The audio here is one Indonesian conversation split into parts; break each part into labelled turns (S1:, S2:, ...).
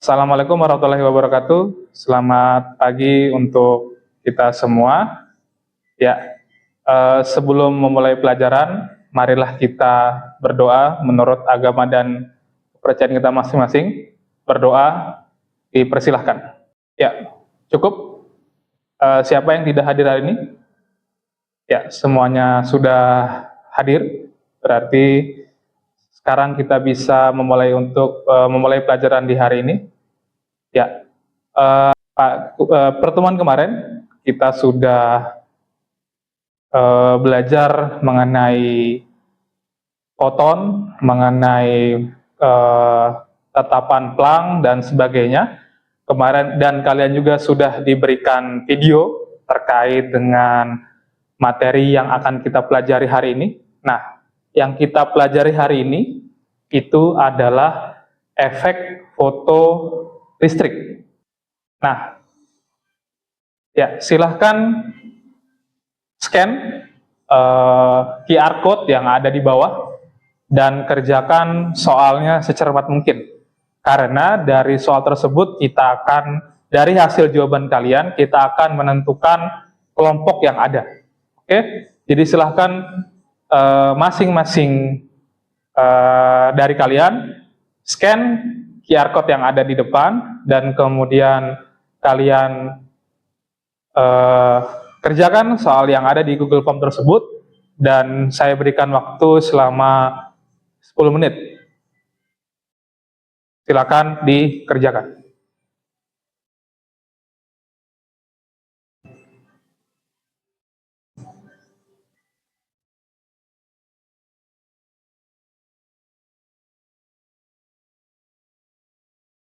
S1: Assalamualaikum warahmatullahi wabarakatuh. Selamat pagi untuk kita semua. Ya, sebelum memulai pelajaran, marilah kita berdoa menurut agama dan kepercayaan kita masing-masing. Berdoa dipersilahkan. Ya, cukup. Siapa yang tidak hadir hari ini? Ya, semuanya sudah hadir. Berarti sekarang kita bisa memulai pelajaran di hari ini. Ya, pertemuan kemarin kita sudah belajar mengenai foton, mengenai tatapan plang dan sebagainya. Kemarin dan kalian juga sudah diberikan video terkait dengan materi yang akan kita pelajari hari ini. Nah, yang kita pelajari hari ini itu adalah efek foto listrik. Nah, ya silahkan scan QR code yang ada di bawah dan kerjakan soalnya secermat mungkin. Karena dari soal tersebut dari hasil jawaban kalian, kita akan menentukan kelompok yang ada. Oke, jadi silahkan masing-masing dari kalian scan QR code yang ada di depan dan kemudian kalian kerjakan soal yang ada di Google Form tersebut dan saya berikan waktu selama 10 menit. Silakan dikerjakan.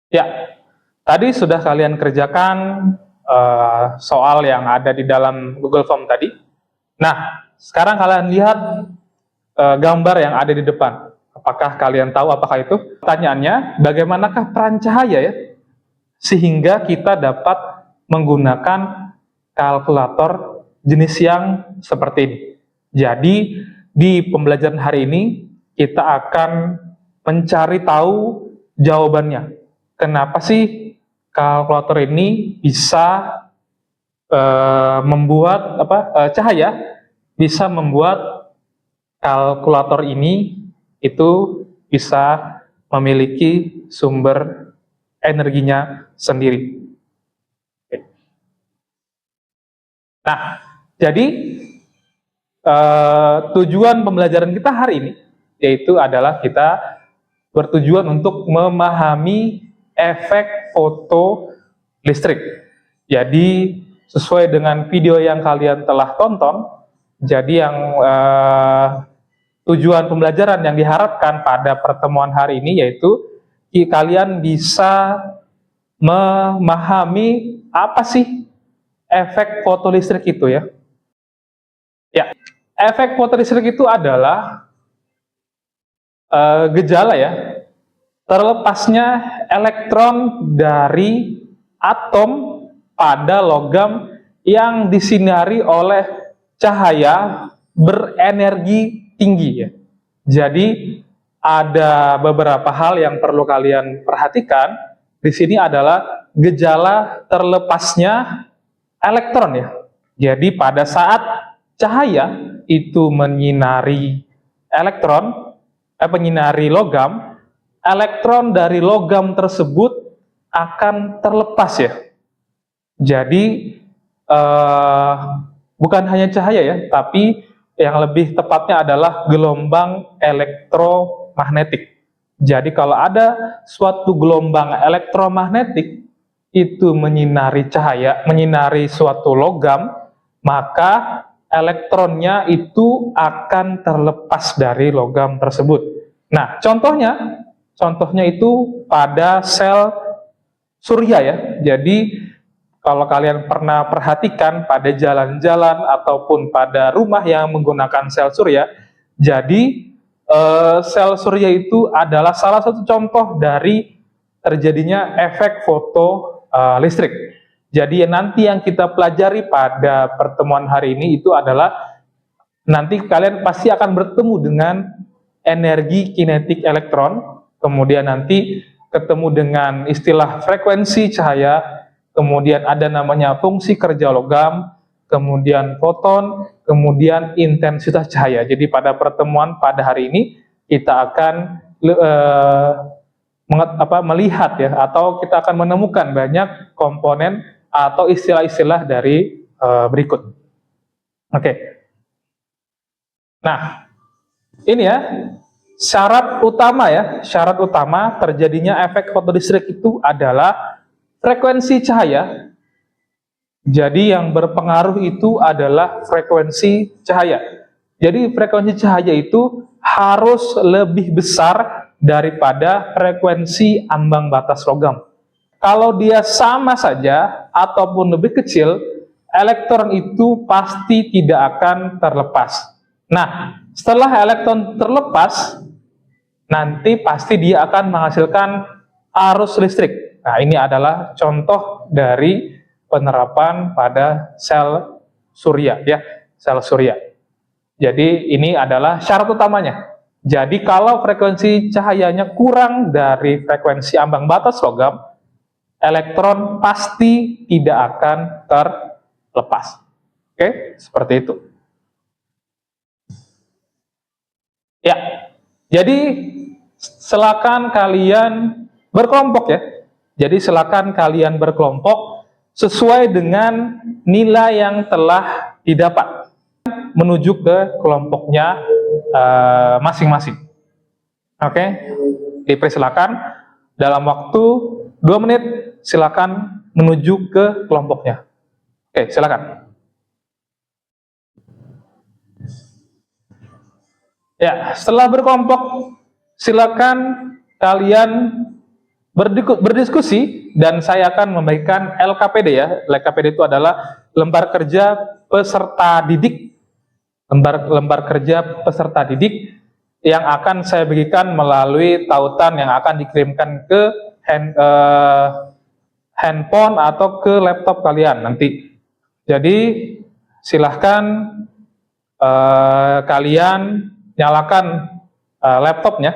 S1: Ya, tadi sudah kalian kerjakan soal yang ada di dalam Google Form tadi. Nah, sekarang kalian lihat gambar yang ada di depan. Apakah kalian tahu apakah itu? Pertanyaannya, bagaimanakah peran cahaya ya? Sehingga kita dapat menggunakan kalkulator jenis yang seperti ini. Jadi, di pembelajaran hari ini, kita akan mencari tahu jawabannya. Kenapa sih kalkulator ini bisa membuat cahaya bisa membuat kalkulator ini itu bisa memiliki sumber energinya sendiri. Nah, jadi tujuan pembelajaran kita hari ini yaitu adalah kita bertujuan untuk memahami efek foto listrik. Jadi sesuai dengan video yang kalian telah tonton, jadi yang tujuan pembelajaran yang diharapkan pada pertemuan hari ini yaitu kalian bisa memahami apa sih efek foto listrik itu ya. Ya, efek foto listrik itu adalah gejala ya, terlepasnya elektron dari atom pada logam yang disinari oleh cahaya berenergi tinggi ya. Jadi ada beberapa hal yang perlu kalian perhatikan. Di sini adalah gejala terlepasnya elektron ya. Jadi pada saat cahaya itu menyinari menyinari logam, elektron dari logam tersebut akan terlepas ya. Jadi bukan hanya cahaya ya, tapi yang lebih tepatnya adalah gelombang elektromagnetik. Jadi kalau ada suatu gelombang elektromagnetik itu menyinari suatu logam, maka elektronnya itu akan terlepas dari logam tersebut. Nah, contohnya itu pada sel surya ya. Jadi kalau kalian pernah perhatikan pada jalan-jalan ataupun pada rumah yang menggunakan sel surya, jadi sel surya itu adalah salah satu contoh dari terjadinya efek foto listrik. Jadi nanti yang kita pelajari pada pertemuan hari ini itu adalah nanti kalian pasti akan bertemu dengan energi kinetik elektron, kemudian nanti ketemu dengan istilah frekuensi cahaya, kemudian ada namanya fungsi kerja logam, kemudian foton, kemudian intensitas cahaya. Jadi pada pertemuan pada hari ini kita akan melihat ya, atau kita akan menemukan banyak komponen atau istilah-istilah dari berikut. Oke. Nah, ini ya syarat utama ya, syarat utama terjadinya efek fotolistrik itu adalah frekuensi cahaya. Jadi yang berpengaruh itu adalah frekuensi cahaya. Jadi frekuensi cahaya itu harus lebih besar daripada frekuensi ambang batas logam. Kalau dia sama saja ataupun lebih kecil, elektron itu pasti tidak akan terlepas. Nah, setelah elektron terlepas, nanti pasti dia akan menghasilkan arus listrik. Nah, ini adalah contoh dari penerapan pada sel surya ya, sel surya. Jadi ini adalah syarat utamanya. Jadi kalau frekuensi cahayanya kurang dari frekuensi ambang batas logam, elektron pasti tidak akan terlepas. Oke, seperti itu. Ya, jadi silakan kalian berkelompok ya. Jadi silakan kalian berkelompok sesuai dengan nilai yang telah didapat menuju ke kelompoknya masing-masing. Oke, dipersilakan dalam waktu 2 menit silakan menuju ke kelompoknya. Oke, silakan. Ya, setelah berkelompok silakan kalian berdiskusi dan saya akan membagikan LKPD ya. LKPD itu adalah lembar kerja peserta didik. Lembar kerja peserta didik yang akan saya bagikan melalui tautan yang akan dikirimkan ke handphone atau ke laptop kalian nanti. Jadi silahkan kalian nyalakan laptopnya.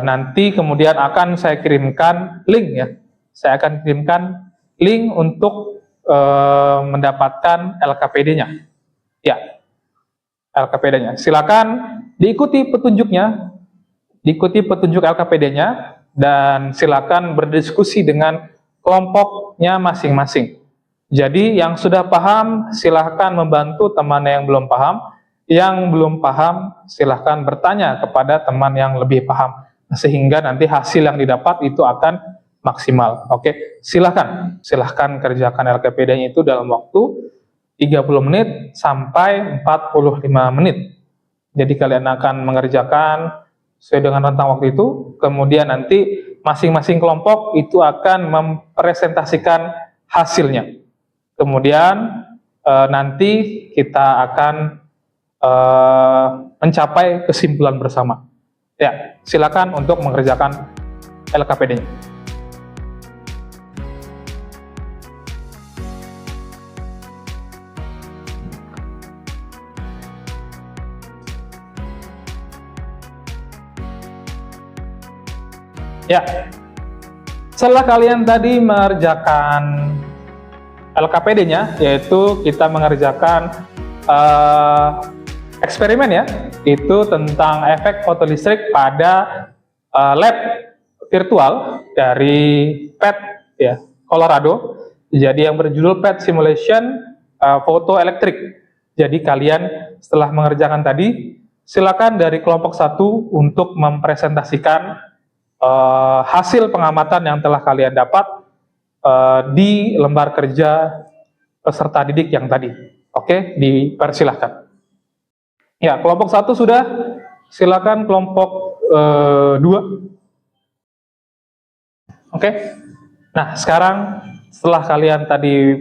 S1: Nanti kemudian akan saya kirimkan link ya. Saya akan kirimkan link untuk mendapatkan LKPD-nya. Ya, LKPD-nya. Silakan diikuti petunjuknya, diikuti petunjuk LKPD-nya, dan silakan berdiskusi dengan kelompoknya masing-masing. Jadi yang sudah paham silahkan membantu teman yang belum paham. Yang belum paham silahkan bertanya kepada teman yang lebih paham, sehingga nanti hasil yang didapat itu akan maksimal. Oke, silahkan kerjakan LKPD-nya itu dalam waktu 30 menit sampai 45 menit. Jadi kalian akan mengerjakan sesuai dengan rentang waktu itu, kemudian nanti masing-masing kelompok itu akan mempresentasikan hasilnya. Kemudian nanti kita akan mencapai kesimpulan bersama. Ya, silakan untuk mengerjakan LKPD-nya. Ya, setelah kalian tadi mengerjakan LKPD-nya, yaitu kita mengerjakan eksperimen ya, itu tentang efek fotolistrik pada lab virtual dari PET ya, Colorado. Jadi yang berjudul PET Simulation Photoelectric. Jadi kalian setelah mengerjakan tadi, silakan dari kelompok 1 untuk mempresentasikan hasil pengamatan yang telah kalian dapat di lembar kerja peserta didik yang tadi. Oke, dipersilahkan. Ya, kelompok 1 sudah, silakan kelompok 2. Oke. Nah, sekarang setelah kalian tadi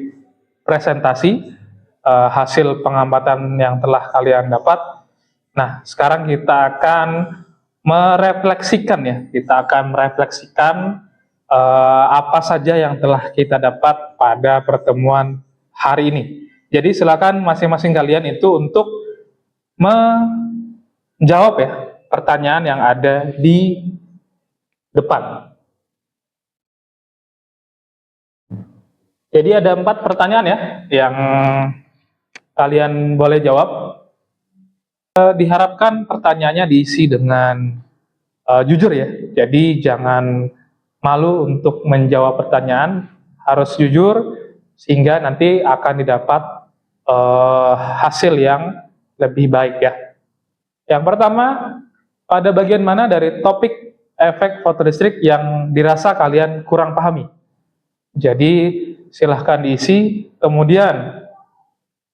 S1: presentasi hasil pengamatan yang telah kalian dapat, nah, sekarang kita akan merefleksikan ya, apa saja yang telah kita dapat pada pertemuan hari ini. Jadi silakan masing-masing kalian itu untuk menjawab ya pertanyaan yang ada di depan. Jadi ada 4 pertanyaan ya yang kalian boleh jawab. Diharapkan pertanyaannya diisi dengan jujur ya. Jadi jangan malu untuk menjawab pertanyaan, harus jujur sehingga nanti akan didapat hasil yang lebih baik ya. Yang pertama, pada bagian mana dari topik efek fotolistrik yang dirasa kalian kurang pahami? Jadi silahkan diisi, kemudian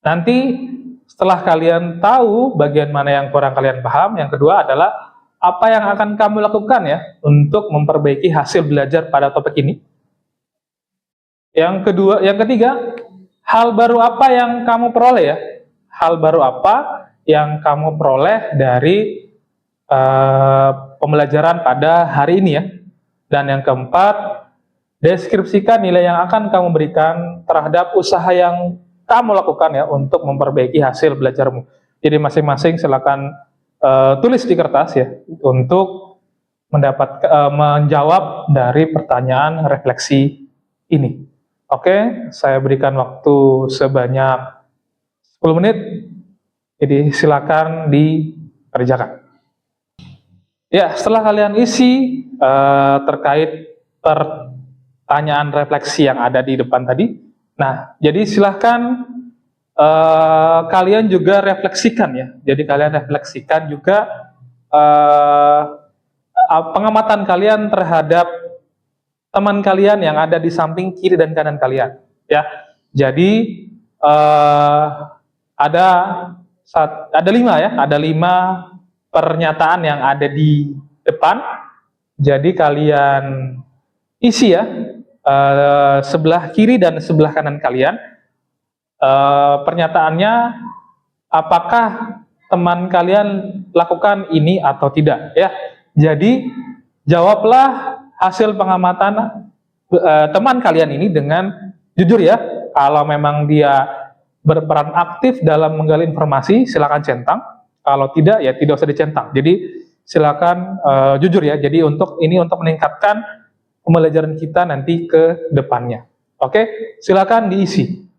S1: nanti setelah kalian tahu bagian mana yang kurang kalian paham, yang kedua adalah apa yang akan kamu lakukan ya untuk memperbaiki hasil belajar pada topik ini. Yang ketiga, hal baru apa yang kamu peroleh ya? Hal baru apa yang kamu peroleh dari pembelajaran pada hari ini ya? Dan yang keempat, deskripsikan nilai yang akan kamu berikan terhadap usaha yang kamu lakukan ya untuk memperbaiki hasil belajarmu. Jadi masing-masing silakan tulis di kertas ya untuk menjawab dari pertanyaan refleksi ini. Oke, saya berikan waktu sebanyak 10 menit. Jadi silakan dikerjakan. Ya, setelah kalian isi terkait pertanyaan refleksi yang ada di depan tadi, nah, jadi silahkan kalian juga refleksikan ya. Jadi kalian refleksikan juga pengamatan kalian terhadap teman kalian yang ada di samping kiri dan kanan kalian. Ya, jadi ada 5 ya, ada 5 pernyataan yang ada di depan. Jadi kalian isi ya sebelah kiri dan sebelah kanan kalian. Pernyataannya, apakah teman kalian lakukan ini atau tidak ya. Jadi jawablah hasil pengamatan teman kalian ini dengan jujur ya. Kalau memang dia berperan aktif dalam menggali informasi, silakan centang. Kalau tidak ya tidak usah dicentang. Jadi silakan jujur ya. Jadi untuk meningkatkan pembelajaran kita nanti ke depannya. Oke, silakan diisi.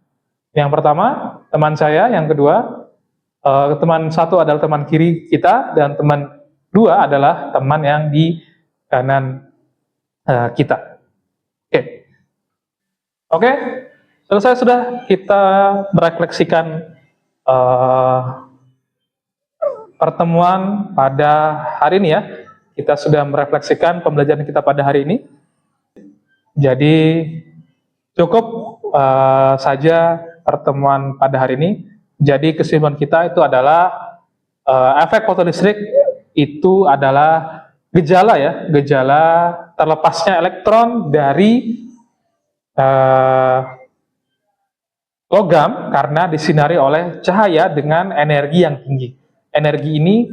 S1: Yang pertama, teman saya. Yang kedua, teman satu adalah teman kiri kita, dan teman 2 adalah teman yang di kanan kita. Oke, selesai sudah kita merefleksikan pertemuan pada hari ini ya. Kita sudah merefleksikan pembelajaran kita pada hari ini. Jadi cukup saja pertemuan pada hari ini. Jadi kesimpulan kita itu adalah efek fotolistrik itu adalah gejala ya, gejala terlepasnya elektron dari logam karena disinari oleh cahaya dengan energi yang tinggi. Energi ini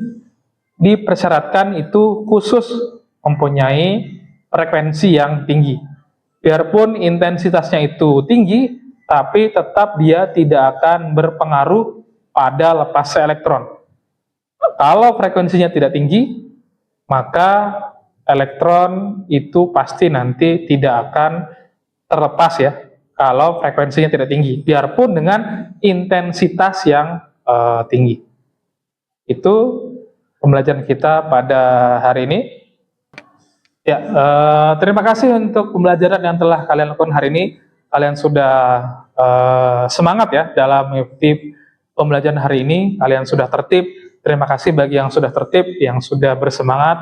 S1: dipersyaratkan itu khusus mempunyai frekuensi yang tinggi. Biarpun intensitasnya itu tinggi, tapi tetap dia tidak akan berpengaruh pada lepasnya elektron. Kalau frekuensinya tidak tinggi, maka elektron itu pasti nanti tidak akan terlepas ya, kalau frekuensinya tidak tinggi, biarpun dengan intensitas yang tinggi. Itu pembelajaran kita pada hari ini. Ya, terima kasih untuk pembelajaran yang telah kalian lakukan hari ini. Kalian sudah semangat ya dalam mengikuti pembelajaran hari ini. Kalian sudah tertib. Terima kasih bagi yang sudah tertib, yang sudah bersemangat.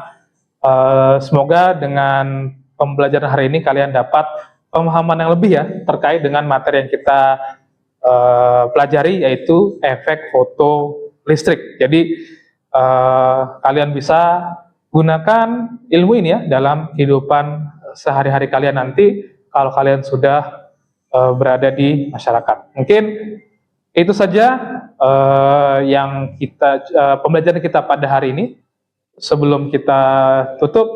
S1: Semoga dengan pembelajaran hari ini kalian dapat pemahaman yang lebih ya terkait dengan materi yang kita pelajari, yaitu efek foto listrik. Jadi kalian bisa gunakan ilmu ini ya dalam kehidupan sehari-hari kalian nanti kalau kalian sudah berada di masyarakat. Mungkin itu saja yang pembelajaran kita pada hari ini. Sebelum kita tutup,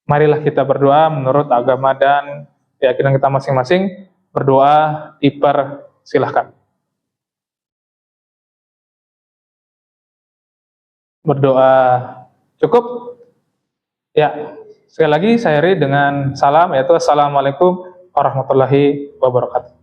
S1: marilah kita berdoa menurut agama dan keyakinan kita masing-masing. Berdoa dipersilahkan. Berdoa cukup? Ya, Sekali lagi saya Ri dengan salam, yaitu Assalamualaikum warahmatullahi wabarakatuh.